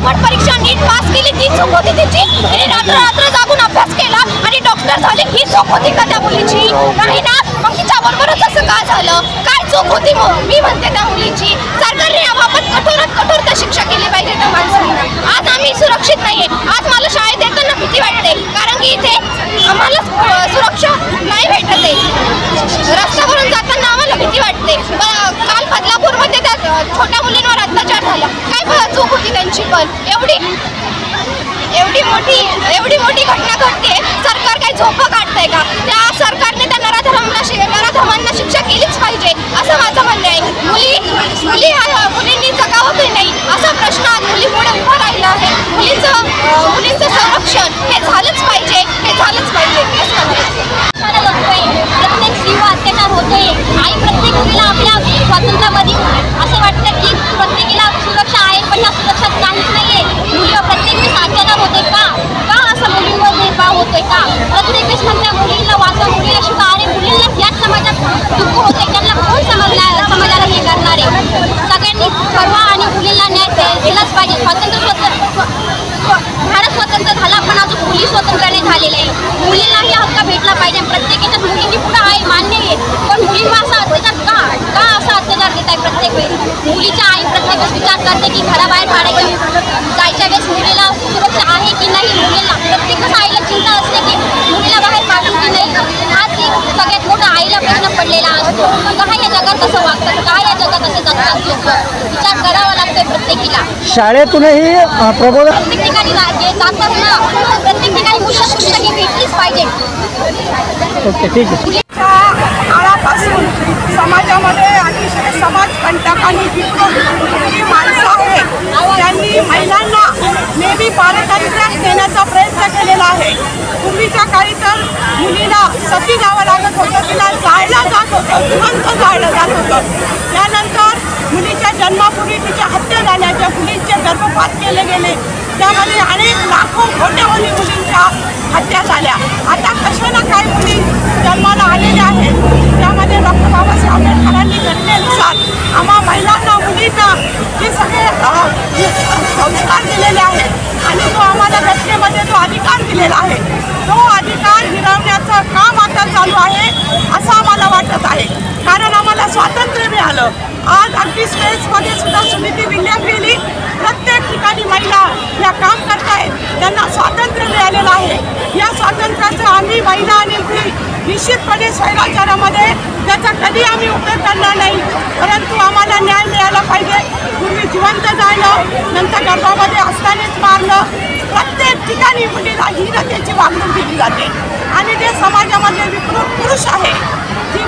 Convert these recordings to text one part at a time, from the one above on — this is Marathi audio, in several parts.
बोर्ड परीक्षा नीट पास केली ती चूक होती तिची. तिने रात्र जागून अभ्यास केला आणि डॉक्टर झाले ही चूक होती का त्या मुलीची? नाही ना. मग तिच्या बरोबरच असं का झालं? काय चूक होती मग मी म्हणते त्या मुलीची? सरकारने याबाबत कठोरात कठोर शिक्षा केली पाहिजे त्या माणसांना. आज आम्ही सुरक्षित नाहीये. आज मला शाळेत येताना भीती वाटते कारण की इथे आम्हाला सुरक्षा नाही भेटत आहे. रस्त्यावरून जाताना आम्हाला भीती वाटते. काल बदलापूरमध्ये त्या छोट्या मुलींवर अत्याचार झाला. काय चूक होती त्यांची? पण एवढी मोठी घटना घडते. सरकार काही झोपं काढतंय का? त्या सरकारने त्या नराधमांना शिक्षा केलीच पाहिजे असं माझं म्हणणं आहे. मुलींनी जगावं की नाही असा प्रश्न आज मुलीमुळे उभा राहिला आहे. मुलींचं संरक्षण हे झालंच पाहिजे असं प्रत्येक स्त्रीवर अत्याचार होतोय. आई प्रत्येक मुलीला आपल्या स्वातंत्र्यामध्ये असं वाटतं की प्रत्येकीला सुरक्षा आहे, पण त्या सुरक्षात काहीच नाहीये. मुलीवर प्रत्येक वेळेस अत्याचार होते का असं मुलींवर भेदभाव होतोय का? प्रत्येक वेळेस म्हणत्या मुलीला वाचा, मुलीला शिका. अरे मुलीला याच समाजात दुःख होते, त्यांना कोण समाजाला हे करणार आहे? सगळ्यांनी ठरवा आणि मुलींना न्याय दिलाच पाहिजे. भारत स्वतंत्र झाला पण अजून मुली स्वतंत्राने झालेले आहे. मुलींनाही हक्क भेटला पाहिजे. प्रत्येकाच्या मुलींची पुढे आहे मान्य आहे, पण मुलींवर असा अत्याचार का असा अत्याचार देत आहे? प्रत्येक वेळेस मुलीच्या आई प्रत्येक वेळेस विचार करते की घराबाहेर जायच्या वेळेस मुलीला सुरक्षा आहे की नाही. मुलीला प्रत्येकच आईला चिंता असते की मुलीला बाहेर पाठवू की नाही. आज सगळ्यात मोठा आईला प्रश्न पडलेला असतो. का या जगात कसं वागतात? का या जगात असे जगतात लोक? विचार करावा लागतोय प्रत्येकीला. शाळेतूनही प्रबोधन प्रत्येक ठिकाणी जातात ना, प्रत्येक ठिकाणी पुस्तके भेटलीच पाहिजे. ओके, ठीक आहे. काळापासून समाजामध्ये अतिशय समाजकंटक आणि विकृत माणसं आहेत. त्यांनी महिलांना नेहमी पारदर्शक देण्याचा प्रयत्न केलेला आहे. पूर्वीच्या काळी तर मुलीला सती जावं लागत होतं, तिला जाळलं जात होतं, जिवंत जाळलं जात होतं. त्यानंतर मुलीच्या जन्मापूर्वी तिच्या हत्या झाल्याच्या, मुलींचे गर्भपात केले गेले, त्यामध्ये अनेक लाखो कोट्यवधी मुलींच्या हत्या झाल्या. आता कशाला काय मुली जन्माला आलेल्या आहेत. त्यामध्ये डॉक्टर बाबासाहेब आंबेडकरांनी घटनेनुसार आम्हा महिलांना, मुलींना हे सगळे संस्कार दिलेले आहेत आणि तो आम्हाला घटनेमध्ये जो अधिकार दिलेला आहे तो अधिकार हिरावण्याचं काम आता चालू आहे असं आम्हाला वाटत आहे. कारण आम्हाला स्वातंत्र्य मिळालं. आज अगदी स्पेसमध्ये सुद्धा सुनीती विल्यम गेली. प्रत्येक ठिकाणी महिला या काम करतायत, त्यांना स्वातंत्र्य मिळालेलं आहे. या स्वातंत्र्याचं आम्ही महिला आणि मुली निश्चितपणे स्वैराचारामध्ये त्याचा कधी आम्ही उपयोग करणार नाही. परंतु आम्हाला न्याय मिळाला पाहिजे. पूर्वी जिवंत जाणं, नंतर गर्भामध्ये असतानाच मारणं, प्रत्येक ठिकाणी मुलीला हीनतेची वागणूक दिली जाते. आणि जे समाजामधले विकृत पुरुष आहे, जी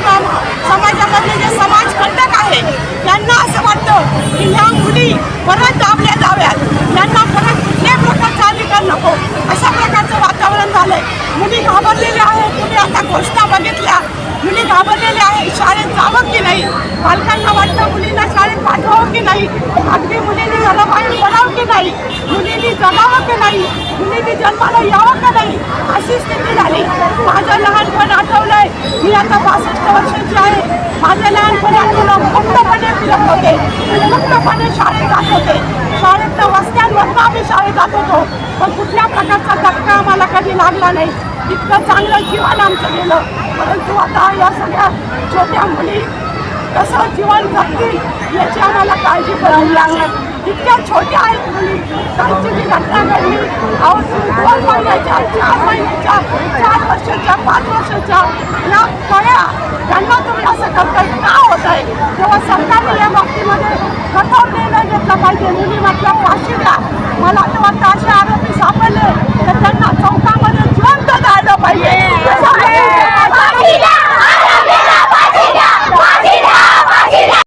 समाजामधले जे समाजकंटक आहे, त्यांना असं वाटतं की ह्या मुली परत दाबल्या जाव्यात, यांना परत कुठल्याही प्रकारचा अधिकार नको, अशा प्रकारचं वातावरण झालं आहे. मुली घाबरलेल्या आहेत. तुम्ही आता घोषणा बघितल्या, मुली घाबरलेल्या आहेत. शाळेत जावं की नाही, पालकांना वाटतं मुलींना शाळेत पाठवावं की नाही, अगदी मुलींनी घराबाहेर पडावं की नाही, मुलींनी जगावं की नाही, मुलींनी जन्माला यावं का नाही, अशी स्थिती झाली. माझं लहानपण आठवलंय. मी आता 65 वर्षाची आहे. माझं लहानपणी आठवलं, मुक्तपणे फिरत होते, मुक्तपणे शाळेत जात होते. शाळेतनं वस्त्यांवरनं आम्ही शाळेत जात होतो, पण कुठल्या प्रकारचा धक्का आम्हाला कधी लागला नाही. इतकं चांगलं जीवन आमचं गेलं. परंतु आता या सगळ्या छोट्या मुली कसं जीवन जगतील याची आम्हाला काळजी करावी लागणार. इतक्या छोट्या आहेत मुली. कालची जी घटना घडली, अहो तुम्ही 2 महिन्याच्या, 4 महिन्याच्या, 4 वर्षाच्या, 5 वर्षाच्या या कळ्या, त्यांना तुम्ही असं करताय का होत आहे? तेव्हा सरकारने या बाबतीमध्ये कठोर निर्णय घेतला पाहिजे. मुली म्हटलं फाशी द्या. मला तर वाटतं अशा